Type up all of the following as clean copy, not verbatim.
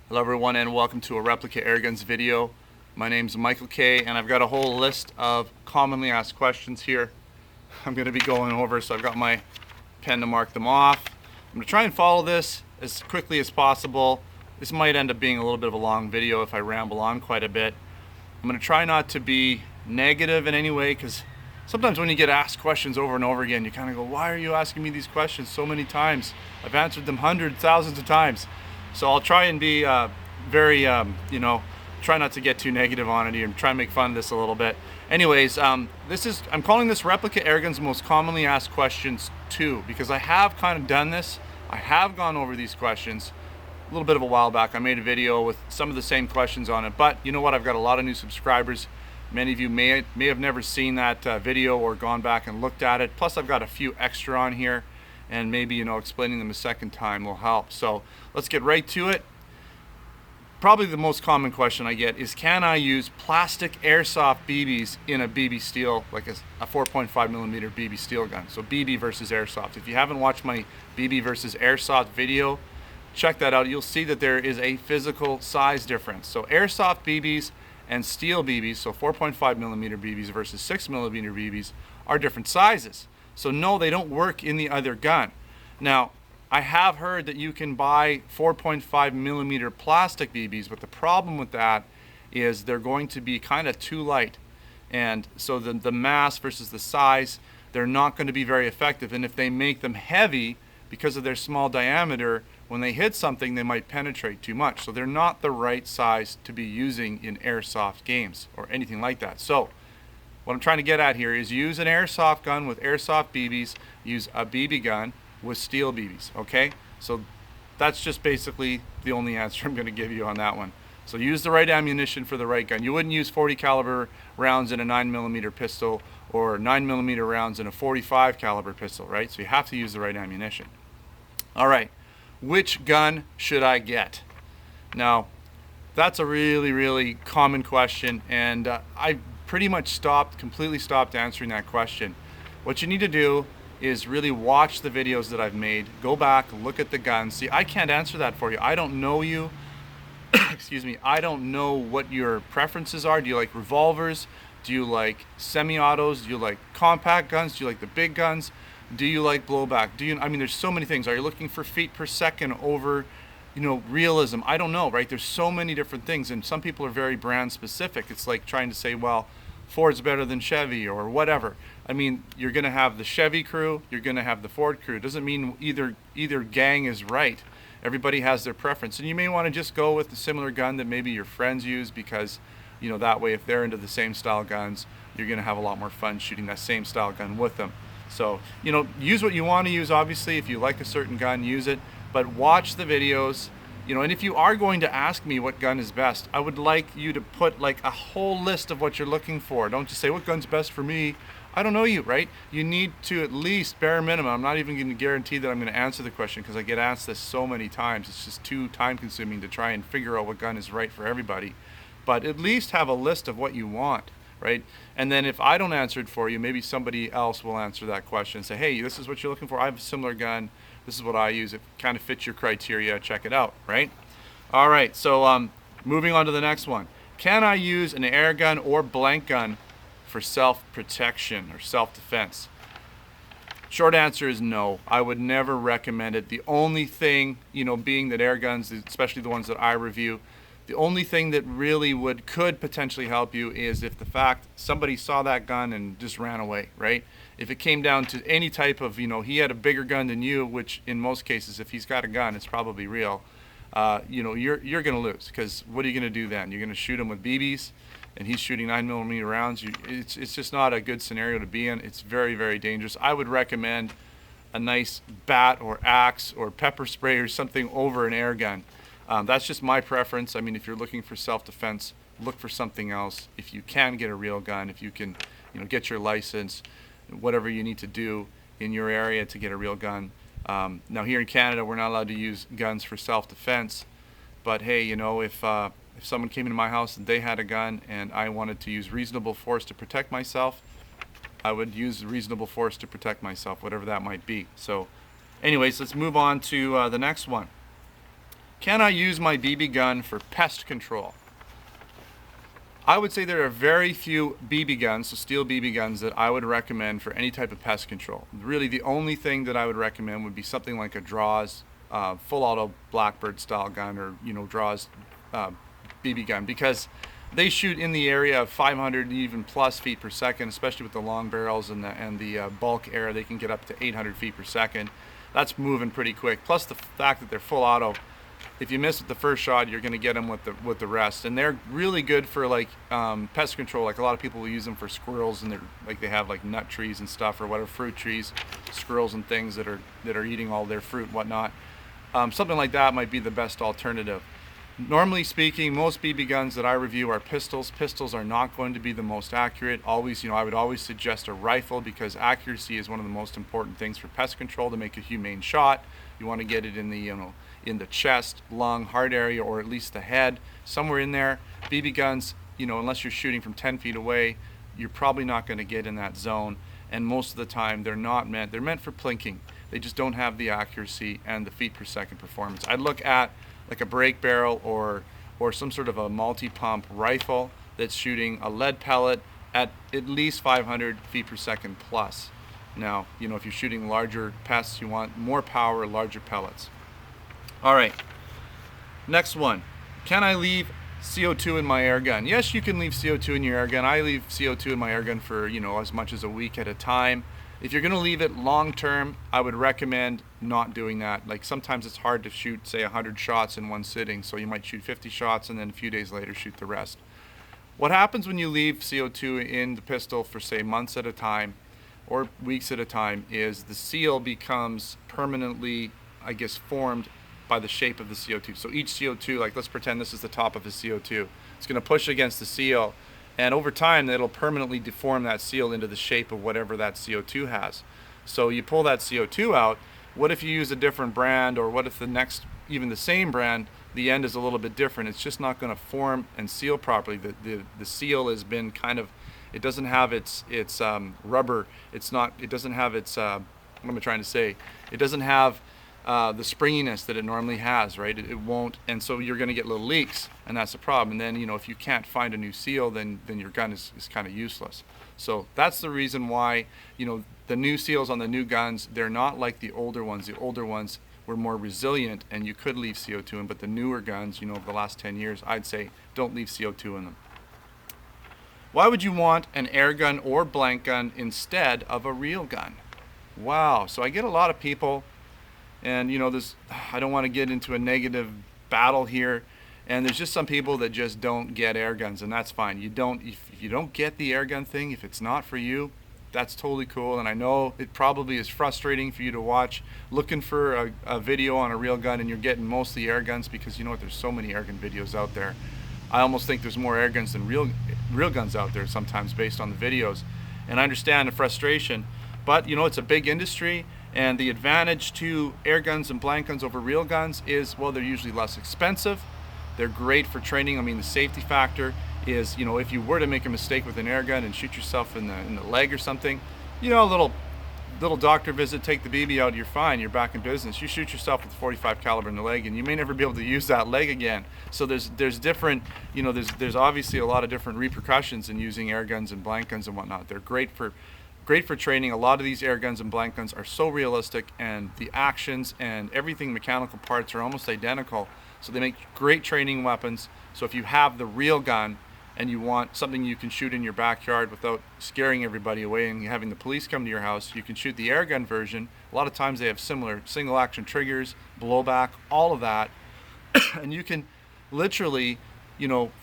Hello everyone and welcome to a Replica Airguns video. My name's Michael K and I've got a whole list of commonly asked questions here I'm going to be going over, so I've got my pen to mark them off. I'm going to try and follow this as quickly as possible. This might end up being a little bit of a long video if I ramble on quite a bit. I'm going to try not to be negative in any way, because sometimes when you get asked questions over and over again, you kind of go, why are you asking me these questions so many times? I've answered them hundreds, thousands of times. So I'll try and be very, try not to get too negative on it here and try and make fun of this a little bit. Anyways, I'm calling this Replica Airguns Most Commonly Asked Questions 2, because I have kind of done this. I have gone over these questions a little bit of a while back. I made a video with some of the same questions on it, but you know what? I've got a lot of new subscribers. Many of you may have never seen that video or gone back and looked at it. Plus, I've got a few extra on here, and maybe, explaining them a second time will help. So let's get right to it. Probably the most common question I get is, can I use plastic airsoft BBs in a BB steel, like a 4.5 millimeter BB steel gun? So BB versus airsoft. If you haven't watched my BB versus airsoft video, check that out. You'll see that there is a physical size difference. So airsoft BBs and steel BBs, so 4.5 millimeter BBs versus 6 millimeter BBs, are different sizes. So no, they don't work in the other gun. Now, I have heard that you can buy 4.5 millimeter plastic BBs, but the problem with that is they're going to be kind of too light. And so the mass versus the size, they're not going to be very effective. And if they make them heavy, because of their small diameter, when they hit something, they might penetrate too much. So they're not the right size to be using in airsoft games or anything like that. So what I'm trying to get at here is, use an airsoft gun with airsoft BBs, use a BB gun with steel BBs, okay? So that's just basically the only answer I'm going to give you on that one. So use the right ammunition for the right gun. You wouldn't use 40 caliber rounds in a 9 millimeter pistol or 9 millimeter rounds in a 45 caliber pistol, right? So you have to use the right ammunition. All right, which gun should I get? Now, that's a really, really common question, and I pretty much completely stopped answering that question. What you need to do is really watch the videos that I've made. Go back, look at the guns. See, I can't answer that for you. I don't know you. Excuse me. I don't know what your preferences are. Do you like revolvers? Do you like semi-autos? Do you like compact guns? Do you like the big guns? Do you like blowback? There's so many things. Are you looking for feet per second over, realism? I don't know, right? There's so many different things, and some people are very brand specific. It's like trying to say, well, Ford's better than Chevy or whatever. You're going to have the Chevy crew, you're going to have the Ford crew. It doesn't mean either gang is right. Everybody has their preference, and you may want to just go with the similar gun that maybe your friends use, because that way, if they're into the same style guns, you're going to have a lot more fun shooting that same style gun with them. So use what you want to use. Obviously, if you like a certain gun, use it, but watch the videos. And if you are going to ask me what gun is best, I would like you to put like a whole list of what you're looking for. Don't just say, what gun's best for me? I don't know you, right? You need to at least, bare minimum, I'm not even going to guarantee that I'm going to answer the question, because I get asked this so many times. It's just too time consuming to try and figure out what gun is right for everybody. But at least have a list of what you want, right? And then if I don't answer it for you, maybe somebody else will answer that question and say, hey, this is what you're looking for. I have a similar gun. This is what I use. It kind of fits your criteria. Check it out, right? All right, so moving on to the next one. Can I use an air gun or blank gun for self-protection or self-defense? Short answer is no. I would never recommend it. The only thing, being that air guns, especially the ones that I review, the only thing that really could potentially help you is if the fact somebody saw that gun and just ran away, right? If it came down to any type of, he had a bigger gun than you, which in most cases, if he's got a gun, it's probably real. You're going to lose, because what are you going to do then? You're going to shoot him with BBs, and he's shooting 9 millimeter rounds. It's just not a good scenario to be in. It's very, very dangerous. I would recommend a nice bat or axe or pepper spray or something over an air gun. That's just my preference. If you're looking for self-defense, look for something else. If you can get a real gun, if you can, get your license, whatever you need to do in your area to get a real gun. Now here in Canada, we're not allowed to use guns for self-defense, but hey, if someone came into my house and they had a gun and I wanted to use reasonable force to protect myself, I would use reasonable force to protect myself, whatever that might be. So anyways, let's move on to the next one. Can I use my BB gun for pest control? I would say there are very few BB guns, so steel BB guns, that I would recommend for any type of pest control. Really, the only thing that I would recommend would be something like a Draws full auto Blackbird style gun, or Draws BB gun, because they shoot in the area of 500 even plus feet per second, especially with the long barrels and the bulk air. They can get up to 800 feet per second. That's moving pretty quick. Plus the fact that they're full auto, if you miss with the first shot, you're going to get them with the rest. And they're really good for like pest control. Like a lot of people will use them for squirrels, and they have like nut trees and stuff, or whatever, fruit trees, squirrels and things that are eating all their fruit and whatnot. Something like that might be the best alternative. Normally speaking, most BB guns that I review are pistols. Pistols are not going to be the most accurate. Always, I would always suggest a rifle, because accuracy is one of the most important things for pest control. To make a humane shot, you want to get it in the in the chest, lung, heart area, or at least the head, somewhere in there. BB guns, unless you're shooting from 10 feet away, you're probably not going to get in that zone. And most of the time, they're meant for plinking. They just don't have the accuracy and the feet per second performance. I'd look at like a break barrel or some sort of a multi-pump rifle that's shooting a lead pellet at least 500 feet per second plus. Now, if you're shooting larger pests, you want more power, larger pellets. All right, next one. Can I leave CO2 in my air gun? Yes, you can leave CO2 in your air gun. I leave CO2 in my air gun for, as much as a week at a time. If you're going to leave it long term, I would recommend not doing that. Like sometimes it's hard to shoot, say, 100 shots in one sitting, so you might shoot 50 shots and then a few days later shoot the rest. What happens when you leave CO2 in the pistol for, say, months at a time or weeks at a time is the seal becomes permanently, formed by the shape of the CO2. So each CO2, like let's pretend this is the top of the CO2, it's going to push against the seal, and over time it'll permanently deform that seal into the shape of whatever that CO2 has. So you pull that CO2 out. What if you use a different brand, or what if even the same brand, the end is a little bit different? It's just not going to form and seal properly. The seal has been it doesn't have its rubber. It doesn't have its what am I trying to say? It doesn't have the springiness that it normally has, right? It won't, and so you're going to get little leaks, and that's the problem. And then, if you can't find a new seal, then your gun is kind of useless. So that's the reason why, the new seals on the new guns, they're not like the older ones. The older ones were more resilient, and you could leave CO2 in, but the newer guns, over the last 10 years, I'd say don't leave CO2 in them. Why would you want an air gun or blank gun instead of a real gun? Wow, so I get a lot of people, and I don't want to get into a negative battle here, and there's just some people that just don't get air guns, and that's fine. If you don't get the air gun thing, if it's not for you, that's totally cool. And I know it probably is frustrating for you to watch looking for a video on a real gun, and you're getting mostly air guns, because there's so many air gun videos out there. I almost think there's more air guns than real guns out there sometimes, based on the videos, and I understand the frustration, but it's a big industry. And the advantage to air guns and blank guns over real guns is, well, they're usually less expensive. They're great for training. The safety factor is, if you were to make a mistake with an air gun and shoot yourself in the leg or something, a little doctor visit, take the BB out, you're fine, you're back in business. You shoot yourself with a 45 caliber in the leg, and you may never be able to use that leg again. So there's different, there's obviously a lot of different repercussions in using air guns and blank guns and whatnot. They're great for training. A lot of these air guns and blank guns are so realistic, and the actions and everything, mechanical parts, are almost identical. So they make great training weapons. So if you have the real gun and you want something you can shoot in your backyard without scaring everybody away and having the police come to your house, you can shoot the air gun version. A lot of times they have similar single action triggers, blowback, all of that. And you can literally,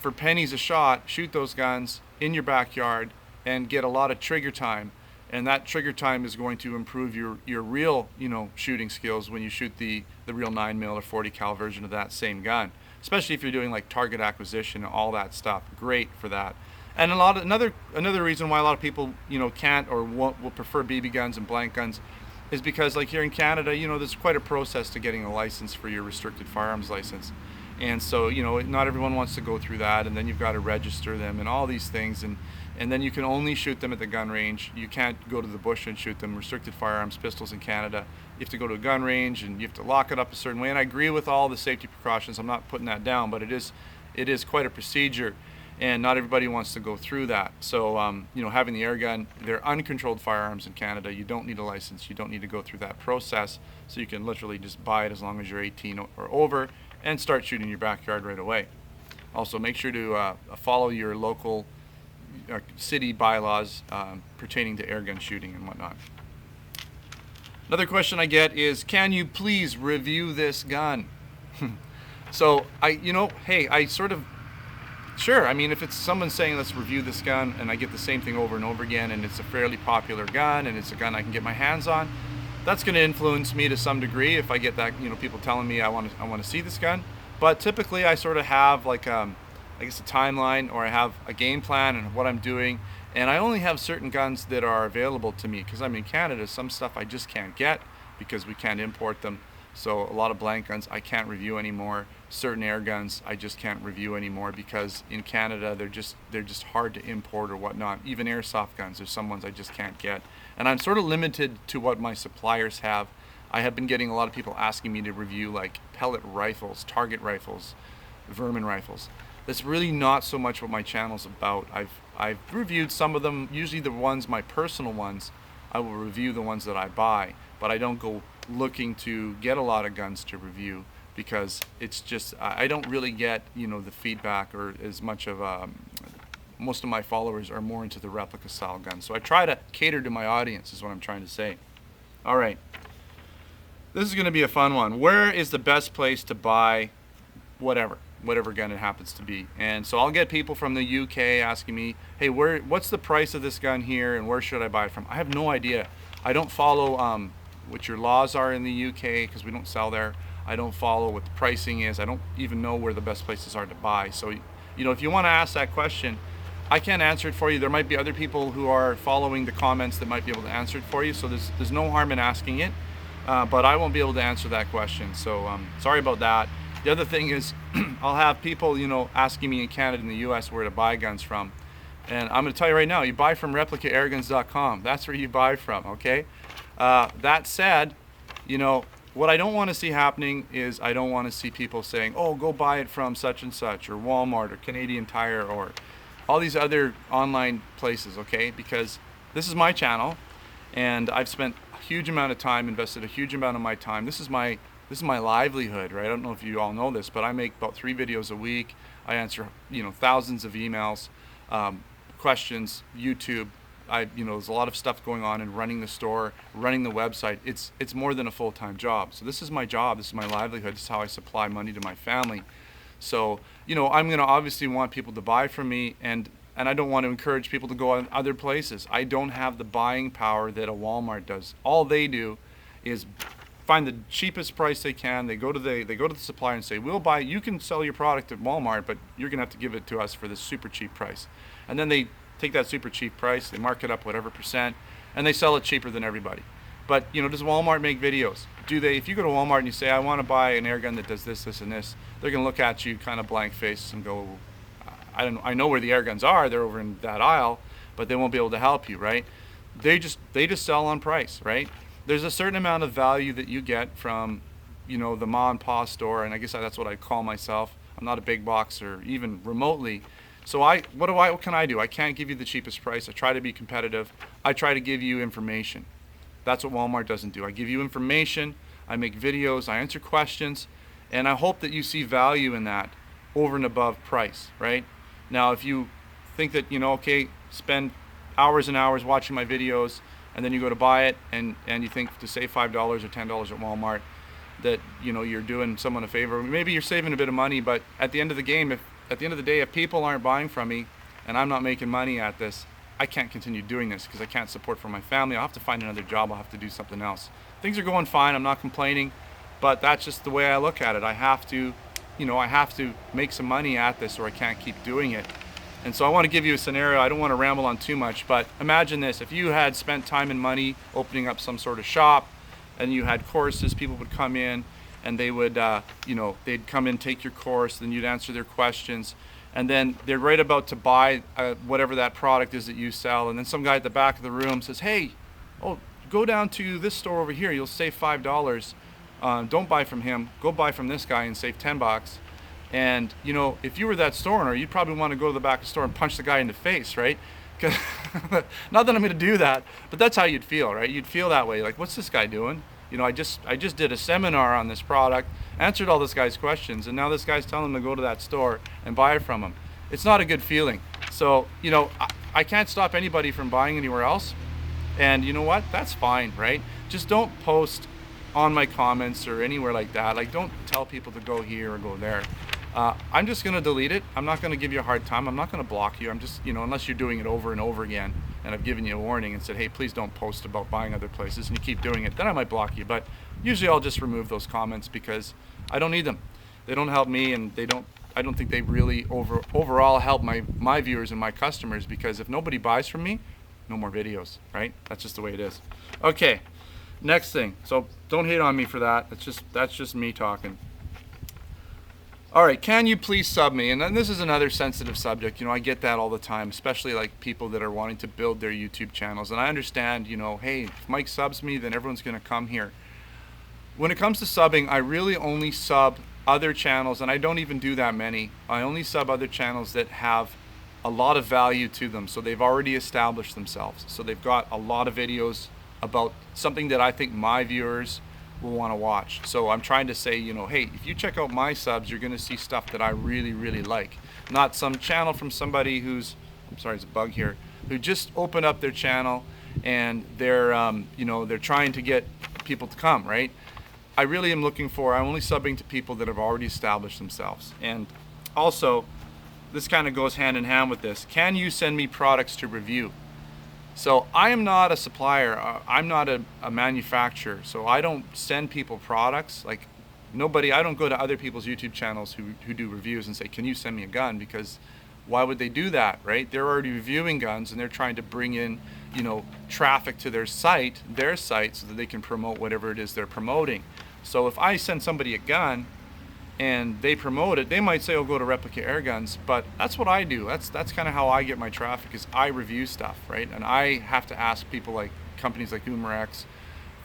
for pennies a shot, shoot those guns in your backyard and get a lot of trigger time. And that trigger time is going to improve your real, shooting skills when you shoot the real 9mm or 40 cal version of that same gun. Especially if you're doing like target acquisition and all that stuff. Great for that. And another reason why a lot of people, can't or will prefer BB guns and blank guns is because, like here in Canada, there's quite a process to getting a license for your restricted firearms license. And so, not everyone wants to go through that, and then you've got to register them and all these things, and and then you can only shoot them at the gun range. You can't go to the bush and shoot them. Restricted firearms, pistols in Canada. You have to go to a gun range and you have to lock it up a certain way. And I agree with all the safety precautions. I'm not putting that down, but it is quite a procedure, and not everybody wants to go through that. So having the air gun, they're uncontrolled firearms in Canada. You don't need a license. You don't need to go through that process. So you can literally just buy it as long as you're 18 or over and start shooting in your backyard right away. Also, make sure to follow your local city bylaws pertaining to air gun shooting and whatnot. Another question I get is, can you please review this gun? So sure, I mean, if it's someone saying let's review this gun and I get the same thing over and over again and it's a fairly popular gun and it's a gun I can get my hands on, that's going to influence me to some degree if I get that, people telling me I want to see this gun. But typically I sort of have like I guess a timeline, or I have a game plan and what I'm doing, and I only have certain guns that are available to me because I'm in Canada. Some stuff I just can't get because we can't import them. So a lot of blank guns I can't review anymore. Certain air guns I just can't review anymore because in Canada they're just hard to import or whatnot. Even airsoft guns, there's some ones I just can't get. And I'm sort of limited to what my suppliers have. I have been getting a lot of people asking me to review like pellet rifles, target rifles, vermin rifles. That's really not so much what my channel's about. I've reviewed some of them, usually the ones, my personal ones. I will review the ones that I buy, but I don't go looking to get a lot of guns to review because it's just I don't really get the feedback or as much of most of my followers are more into the replica style guns. So I try to cater to my audience is what I'm trying to say. All right, this is going to be a fun one. Where is the best place to buy whatever gun it happens to be? And so I'll get people from the UK asking me, hey, what's the price of this gun here and where should I buy it from? I have no idea. I don't follow what your laws are in the UK because we don't sell there. I don't follow what the pricing is. I don't even know where the best places are to buy. So if you want to ask that question, I can't answer it for you. There might be other people who are following the comments that might be able to answer it for you, so there's no harm in asking it, but I won't be able to answer that question, so sorry about that. The other thing is I'll have people asking me in Canada and the US where to buy guns from, and I'm going to tell you right now, you buy from replicaAirguns.com. That's where you buy from, okay? That said, what I don't want to see happening is I don't want to see people saying, oh, go buy it from such and such, or Walmart, or Canadian Tire, or all these other online places, okay? Because this is my channel, and I've spent a huge amount of time, invested a huge amount of my time. This is my livelihood, right? I don't know if you all know this, but I make about 3 videos a week. I answer, thousands of emails, questions, YouTube. There's a lot of stuff going on in running the store, running the website. It's more than a full-time job. So this is my job. This is my livelihood. This is how I supply money to my family. So, I'm going to obviously want people to buy from me, and I don't want to encourage people to go on other places. I don't have the buying power that a Walmart does. All they do is find the cheapest price they can. They go to the supplier and say, we'll buy, you can sell your product at Walmart, but you're going to have to give it to us for this super cheap price. And then they take that super cheap price, they mark it up whatever %, and they sell it cheaper than everybody. But does Walmart make videos? Do they? If you go to Walmart and you say, I want to buy an air gun that does this, this, and this, they're going to look at you kind of blank face and go, I know where the air guns are. They're over in that aisle, but they won't be able to help you, right? They just sell on price, right? There's a certain amount of value that you get from, the ma and pa store, and I guess that's what I call myself. I'm not a big box or even remotely. So what can I do? I can't give you the cheapest price. I try to be competitive. I try to give you information. That's what Walmart doesn't do. I give you information, I make videos, I answer questions, and I hope that you see value in that over and above price, right? Now, if you think that, okay, spend hours and hours watching my videos, and then you go to buy it, and you think to save $5 or $10 at Walmart, that, you're doing someone a favor. Maybe you're saving a bit of money, but at the end of the game, at the end of the day, if people aren't buying from me, and I'm not making money at this, I can't continue doing this because I can't support for my family. I'll have to find another job. I'll have to do something else. Things are going fine. I'm not complaining, but that's just the way I look at it. I have to make some money at this or I can't keep doing it. And so I want to give you a scenario. I don't want to ramble on too much, but imagine this. If you had spent time and money opening up some sort of shop and you had courses, people would come in and they would, they'd come in, take your course, then you'd answer their questions. and then they're right about to buy whatever that product is that you sell, and then some guy at the back of the room says, hey, oh, go down to this store over here, you'll save $5. Don't buy from him, go buy from this guy and save $10. And you know, if you were that store owner, you'd probably want to go to the back of the store and punch the guy in the face, right? Not that I'm going to do that, but that's how you'd feel, right? You'd feel that way, like, what's this guy doing? You know, I just did a seminar on this product, answered all this guy's questions, and now this guy's telling him to go to that store and buy it from him. It's not a good feeling. So, you know, I can't stop anybody from buying anywhere else. And you know what? That's fine, right? Just don't post on my comments or anywhere like that. Like, don't tell people to go here or go there. I'm just going to delete it. I'm not going to give you a hard time. I'm not going to block you. I'm just, you know, unless you're doing it over and over again and I've given you a warning and said, hey, please don't post about buying other places, and you keep doing it, then I might block you. But usually I'll just remove those comments because I don't need them. They don't help me, and I don't think they really overall help my viewers and my customers, because if nobody buys from me, no more videos, right? That's just the way it is. Okay, next thing. So don't hate on me for that. That's just me talking. All right, can you please sub me? And then this is another sensitive subject. You know, I get that all the time, especially like people that are wanting to build their YouTube channels. And I understand, you know, hey, if Mike subs me, then everyone's going to come here. When it comes to subbing, I really only sub other channels, and I don't even do that many. I only sub other channels that have a lot of value to them. So they've already established themselves. So they've got a lot of videos about something that I think my viewers will want to watch. So I'm trying to say, you know, hey, if you check out my subs, you're going to see stuff that I really, really like. Not some channel from somebody who's, I'm sorry, there's a bug here, who just opened up their channel and they're, you know, they're trying to get people to come, right? I really am looking for, I'm only subbing to people that have already established themselves. And also, this kind of goes hand in hand with this. Can you send me products to review? So I am not a supplier, I'm not a manufacturer, so I don't send people products. Like, I don't go to other people's YouTube channels who do reviews and say, can you send me a gun? Because why would they do that, right? They're already reviewing guns and they're trying to bring in, you know, traffic to their site so that they can promote whatever it is they're promoting. So if I send somebody a gun and they promote it, they might say, oh, go to Replica Airguns, but that's what I do. That's kind of how I get my traffic, is I review stuff, right? And I have to ask people like companies like Umarex,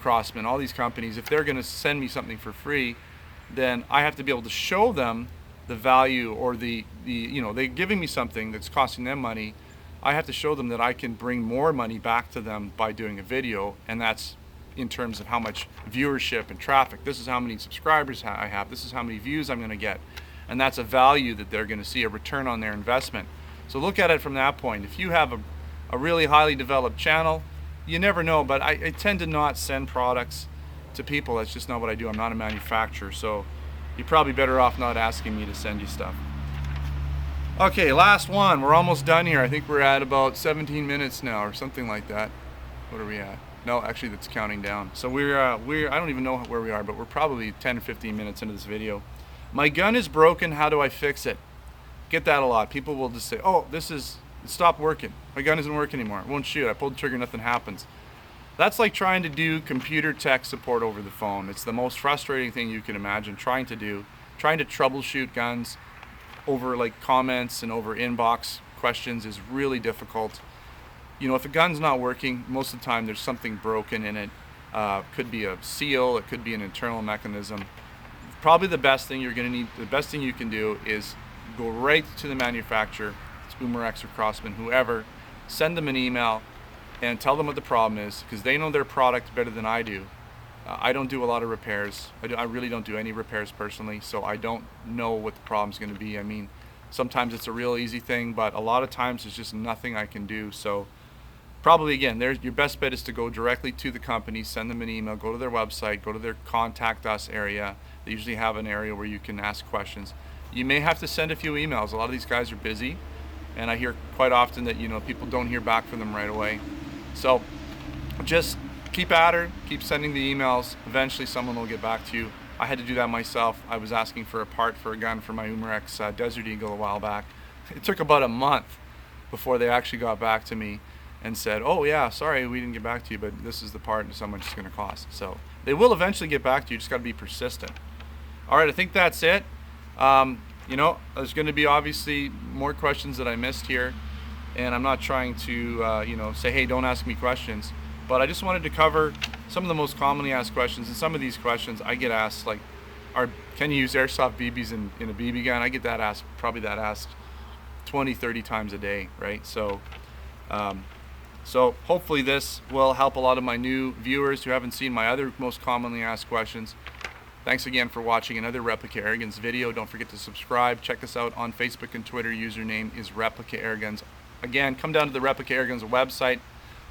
Crossman, all these companies, if they're gonna send me something for free, then I have to be able to show them the value, or the you know, they're giving me something that's costing them money. I have to show them that I can bring more money back to them by doing a video, and that's in terms of how much viewership and traffic. This is how many subscribers I have. This is how many views I'm going to get. And that's a value that they're going to see, a return on their investment. So look at it from that point. If you have a really highly developed channel, you never know, but I tend to not send products to people. That's just not what I do. I'm not a manufacturer, so you're probably better off not asking me to send you stuff. Okay, last one. We're almost done here. I think we're at about 17 minutes now or something like that. What are we at? No, actually that's counting down. So we're I don't even know where we are, but we're probably 10 or 15 minutes into this video. My gun is broken, how do I fix it? Get that a lot. People will just say, oh, it stopped working. My gun isn't working anymore. It won't shoot. I pulled the trigger, nothing happens. That's like trying to do computer tech support over the phone. It's the most frustrating thing you can imagine trying to troubleshoot guns over like comments and over inbox questions is really difficult. You know, if a gun's not working, most of the time there's something broken in it. Could be a seal, it could be an internal mechanism. Probably the best thing you can do is go right to the manufacturer, it's Umarex or Crossman, whoever, send them an email and tell them what the problem is, because they know their product better than I do. I don't do a lot of repairs. I really don't do any repairs personally, so I don't know what the problem's going to be. I mean, sometimes it's a real easy thing, but a lot of times there's just nothing I can do. So probably, again, your best bet is to go directly to the company, send them an email, go to their website, go to their contact us area. They usually have an area where you can ask questions. You may have to send a few emails. A lot of these guys are busy, and I hear quite often that, you know, people don't hear back from them right away. So just keep at her, keep sending the emails. Eventually someone will get back to you. I had to do that myself. I was asking for a part for a gun for my Umarex Desert Eagle a while back. It took about a month before they actually got back to me and said, oh yeah, sorry we didn't get back to you, but this is the part and so much it's going to cost. So they will eventually get back to you, just got to be persistent. All right, I think that's it. You you know, there's going to be obviously more questions that I missed here, and I'm not trying to, you know, say, hey, don't ask me questions, but I just wanted to cover some of the most commonly asked questions. And some of these questions I get asked, like, can you use airsoft BBs in a BB gun? I get that asked, probably that asked 20, 30 times a day, right? So, so hopefully this will help a lot of my new viewers who haven't seen my other most commonly asked questions. Thanks again for watching another Replica Airguns video. Don't forget to subscribe. Check us out on Facebook and Twitter. Username is Replica Airguns. Again, come down to the Replica Airguns website.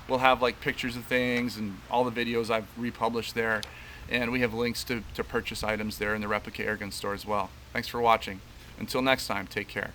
We'll have like pictures of things and all the videos I've republished there. And we have links to purchase items there in the Replica Airguns store as well. Thanks for watching. Until next time, take care.